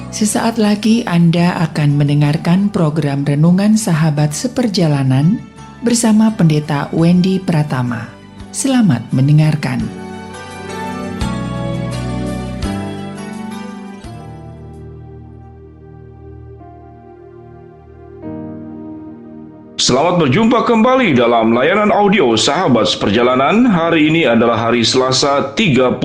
Sesaat lagi Anda akan mendengarkan program Renungan Sahabat Seperjalanan bersama Pendeta Wendy Pratama. Selamat mendengarkan. Selamat berjumpa kembali dalam layanan audio Sahabat Seperjalanan. Hari ini adalah hari Selasa 31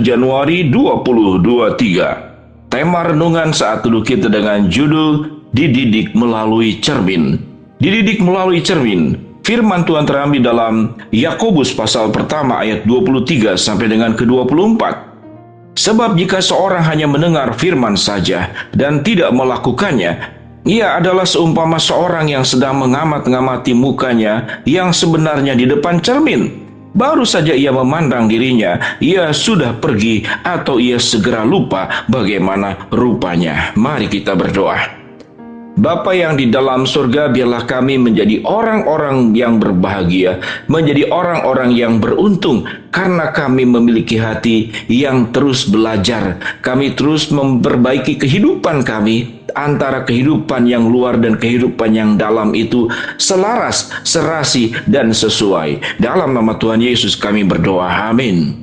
Januari 2023. Tema renungan saat teduh kita dengan judul Dididik Melalui Cermin. Dididik melalui cermin. Firman Tuhan terambil dalam Yakobus pasal pertama ayat 23 sampai dengan ke-24. Sebab jika seorang hanya mendengar firman saja dan tidak melakukannya, ia adalah seumpama seorang yang sedang mengamat-ngamati mukanya yang sebenarnya di depan cermin. Baru saja ia memandang dirinya, ia sudah pergi atau ia segera lupa bagaimana rupanya. Mari kita berdoa. Bapa yang di dalam surga, biarlah kami menjadi orang-orang yang berbahagia, menjadi orang-orang yang beruntung, karena kami memiliki hati yang terus belajar. Kami terus memperbaiki kehidupan kami, antara kehidupan yang luar dan kehidupan yang dalam itu selaras, serasi, dan sesuai. Dalam nama Tuhan Yesus kami berdoa, amin.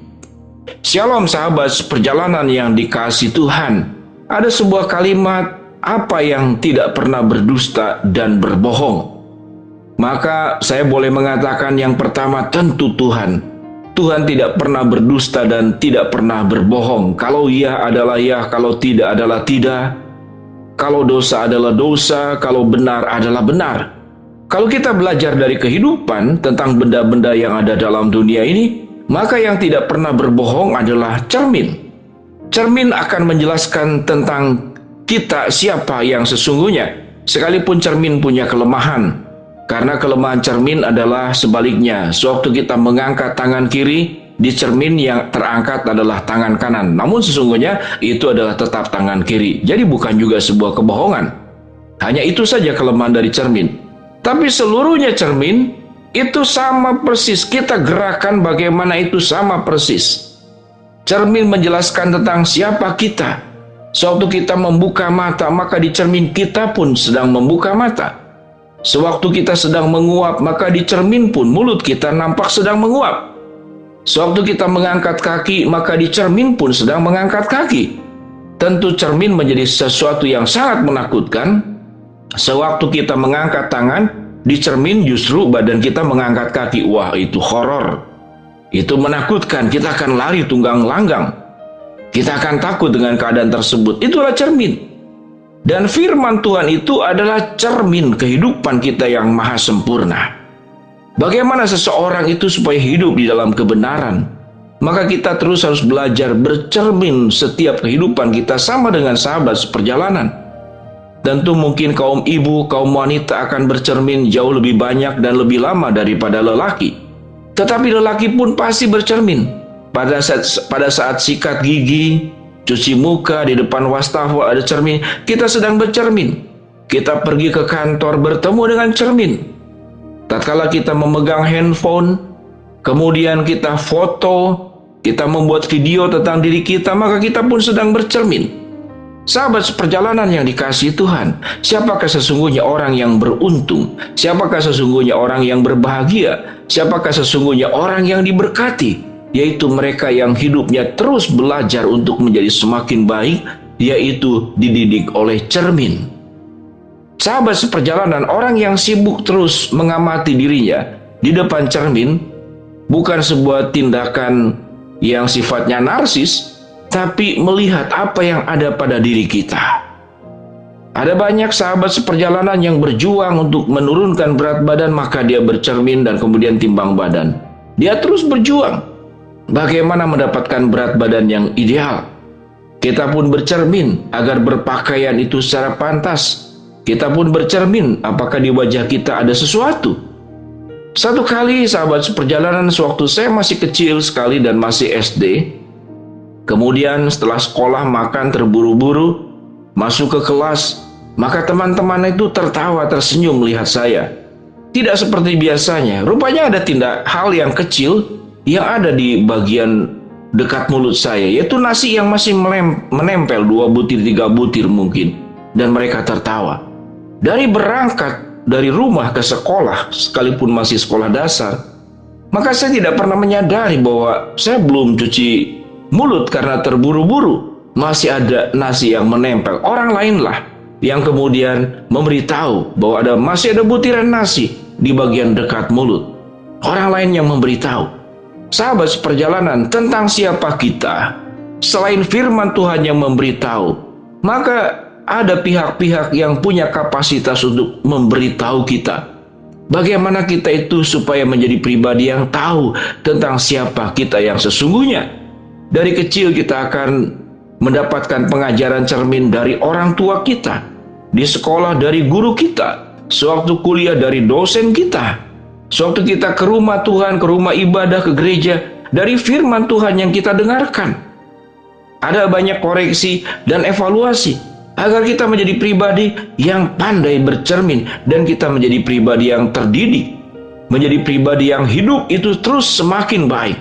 Shalom sahabat seperjalanan yang dikasihi Tuhan. Ada sebuah kalimat, apa yang tidak pernah berdusta dan berbohong. Maka saya boleh mengatakan yang pertama tentu Tuhan. Tuhan tidak pernah berdusta dan tidak pernah berbohong. Kalau ya adalah ya, kalau tidak adalah tidak. Kalau dosa adalah dosa, kalau benar adalah benar. Kalau kita belajar dari kehidupan tentang benda-benda yang ada dalam dunia ini, maka yang tidak pernah berbohong adalah cermin. Cermin akan menjelaskan tentang kita siapa yang sesungguhnya, sekalipun cermin punya kelemahan. Karena kelemahan cermin adalah sebaliknya. Sewaktu kita mengangkat tangan kiri, di cermin yang terangkat adalah tangan kanan. Namun sesungguhnya itu adalah tetap tangan kiri. Jadi bukan juga sebuah kebohongan. Hanya itu saja kelemahan dari cermin. Tapi seluruhnya cermin itu sama persis. Kita gerakan bagaimana itu sama persis. Cermin menjelaskan tentang siapa kita. Sewaktu kita membuka mata, maka di cermin kita pun sedang membuka mata. Sewaktu kita sedang menguap, maka di cermin pun mulut kita nampak sedang menguap. Sewaktu kita mengangkat kaki, maka di cermin pun sedang mengangkat kaki. Tentu cermin menjadi sesuatu yang sangat menakutkan. Sewaktu kita mengangkat tangan, di cermin justru badan kita mengangkat kaki. Wah, itu horor. Itu menakutkan, kita akan lari tunggang langgang. Kita akan takut dengan keadaan tersebut. Itulah cermin. Dan firman Tuhan itu adalah cermin kehidupan kita yang maha sempurna. Bagaimana seseorang itu supaya hidup di dalam kebenaran? Maka kita terus harus belajar bercermin setiap kehidupan kita sama dengan sahabat seperjalanan. Tentu mungkin kaum ibu, kaum wanita akan bercermin jauh lebih banyak dan lebih lama daripada lelaki. Tetapi lelaki pun pasti bercermin. Pada saat sikat gigi, cuci muka, di depan wastafel ada cermin. Kita sedang bercermin. Kita pergi ke kantor bertemu dengan cermin. Tatkala kita memegang handphone, kemudian kita foto, kita membuat video tentang diri kita, maka kita pun sedang bercermin. Sahabat seperjalanan yang dikasihi Tuhan, siapakah sesungguhnya orang yang beruntung? Siapakah sesungguhnya orang yang berbahagia? Siapakah sesungguhnya orang yang diberkati? Yaitu mereka yang hidupnya terus belajar untuk menjadi semakin baik, yaitu dididik oleh cermin. Sahabat seperjalanan, orang yang sibuk terus mengamati dirinya di depan cermin bukan sebuah tindakan yang sifatnya narsis, tapi melihat apa yang ada pada diri kita. Ada banyak sahabat seperjalanan yang berjuang untuk menurunkan berat badan, maka dia bercermin dan kemudian timbang badan. Dia terus berjuang. Bagaimana mendapatkan berat badan yang ideal? Kita pun bercermin agar berpakaian itu secara pantas. Kita pun bercermin apakah di wajah kita ada sesuatu. Satu kali sahabat seperjalanan, sewaktu saya masih kecil sekali dan masih SD, kemudian setelah sekolah makan terburu-buru, masuk ke kelas, maka teman-teman itu tertawa tersenyum melihat saya. Tidak seperti biasanya. Rupanya ada hal yang kecil yang ada di bagian dekat mulut saya, yaitu nasi yang masih menempel 2 butir 3 butir mungkin. Dan mereka tertawa. Dari berangkat dari rumah ke sekolah, sekalipun masih sekolah dasar, maka saya tidak pernah menyadari bahwa saya belum cuci mulut karena terburu-buru. Masih ada nasi yang menempel. Orang lainlah yang kemudian memberitahu bahwa masih ada butiran nasi di bagian dekat mulut. Orang lain yang memberitahu. Sahabat seperjalanan, tentang siapa kita selain firman Tuhan yang memberitahu, maka ada pihak-pihak yang punya kapasitas untuk memberitahu kita bagaimana kita itu supaya menjadi pribadi yang tahu tentang siapa kita yang sesungguhnya. Dari kecil kita akan mendapatkan pengajaran cermin dari orang tua kita, di sekolah dari guru kita, sewaktu kuliah dari dosen kita, sewaktu kita ke rumah Tuhan, ke rumah ibadah, ke gereja, dari firman Tuhan yang kita dengarkan. Ada banyak koreksi dan evaluasi agar kita menjadi pribadi yang pandai bercermin dan kita menjadi pribadi yang terdidik, menjadi pribadi yang hidup itu terus semakin baik.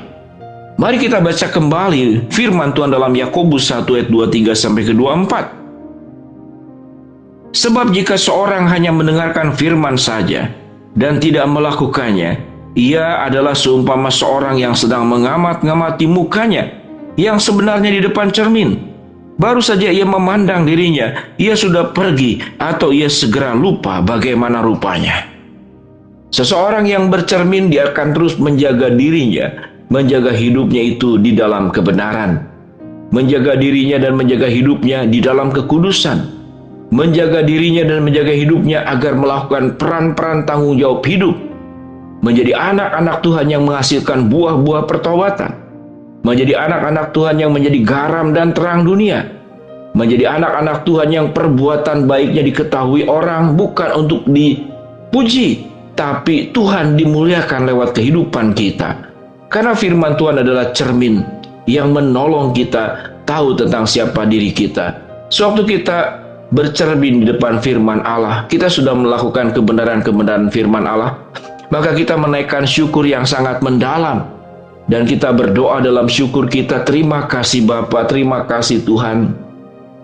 Mari kita baca kembali firman Tuhan dalam Yakobus 1 ayat 23 sampai ke 24. Sebab jika seorang hanya mendengarkan firman saja dan tidak melakukannya, ia adalah seumpama seorang yang sedang mengamat-ngamati mukanya yang sebenarnya di depan cermin. Baru saja ia memandang dirinya, ia sudah pergi atau ia segera lupa bagaimana rupanya. Seseorang yang bercermin, dia akan terus menjaga dirinya, menjaga hidupnya itu di dalam kebenaran, menjaga dirinya dan menjaga hidupnya di dalam kekudusan, menjaga dirinya dan menjaga hidupnya agar melakukan peran-peran tanggung jawab hidup, menjadi anak-anak Tuhan yang menghasilkan buah-buah pertobatan, menjadi anak-anak Tuhan yang menjadi garam dan terang dunia, menjadi anak-anak Tuhan yang perbuatan baiknya diketahui orang bukan untuk dipuji, tapi Tuhan dimuliakan lewat kehidupan kita. Karena firman Tuhan adalah cermin yang menolong kita tahu tentang siapa diri kita. Sewaktu kita bercermin di depan firman Allah, kita sudah melakukan kebenaran-kebenaran firman Allah, maka kita menaikkan syukur yang sangat mendalam. Dan kita berdoa dalam syukur kita, terima kasih Bapa, terima kasih Tuhan,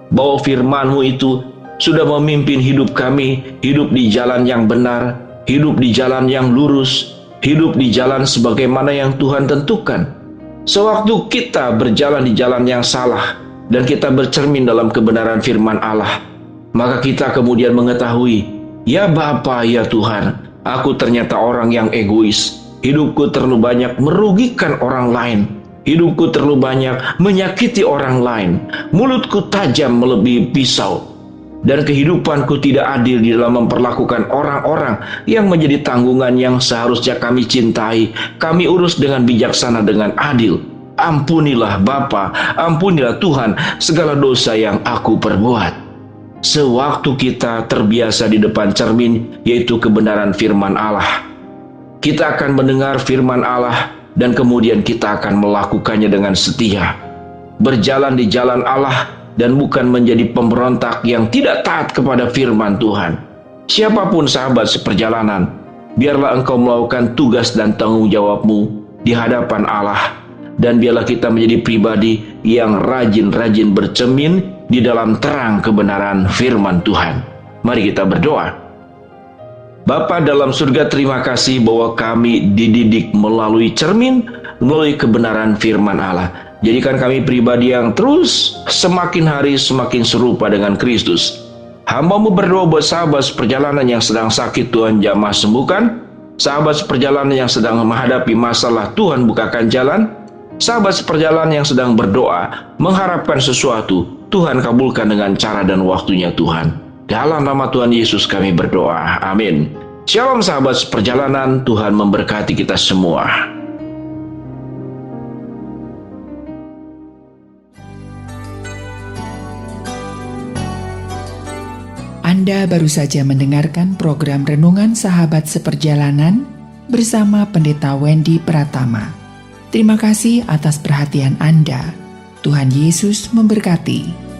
bahwa firman-Mu itu sudah memimpin hidup kami, hidup di jalan yang benar, hidup di jalan yang lurus, hidup di jalan sebagaimana yang Tuhan tentukan. Sewaktu kita berjalan di jalan yang salah, dan kita bercermin dalam kebenaran firman Allah, maka kita kemudian mengetahui, ya Bapa, ya Tuhan, aku ternyata orang yang egois. Hidupku terlalu banyak merugikan orang lain. Hidupku terlalu banyak menyakiti orang lain. Mulutku tajam melebihi pisau. Dan kehidupanku tidak adil di dalam memperlakukan orang-orang yang menjadi tanggungan yang seharusnya kami cintai. Kami urus dengan bijaksana, dengan adil. Ampunilah Bapa, ampunilah Tuhan segala dosa yang aku perbuat. Sewaktu kita terbiasa di depan cermin, yaitu kebenaran firman Allah, kita akan mendengar firman Allah dan kemudian kita akan melakukannya dengan setia. Berjalan di jalan Allah dan bukan menjadi pemberontak yang tidak taat kepada firman Tuhan. Siapapun sahabat seperjalanan, biarlah engkau melakukan tugas dan tanggung jawabmu di hadapan Allah. Dan biarlah kita menjadi pribadi yang rajin-rajin bercermin di dalam terang kebenaran firman Tuhan. Mari kita berdoa. Bapa dalam surga, terima kasih bahwa kami dididik melalui cermin, melalui kebenaran firman Allah. Jadikan kami pribadi yang terus semakin hari semakin serupa dengan Kristus. Hamba-Mu berdoa buat sahabat seperjalanan yang sedang sakit, Tuhan jamah sembuhkan. Sahabat seperjalanan yang sedang menghadapi masalah, Tuhan bukakan jalan. Sahabat seperjalanan yang sedang berdoa, mengharapkan sesuatu, Tuhan kabulkan dengan cara dan waktunya Tuhan. Dalam nama Tuhan Yesus kami berdoa. Amin. Shalom sahabat seperjalanan, Tuhan memberkati kita semua. Anda baru saja mendengarkan program Renungan Sahabat Seperjalanan bersama Pendeta Wendy Pratama. Terima kasih atas perhatian Anda. Tuhan Yesus memberkati.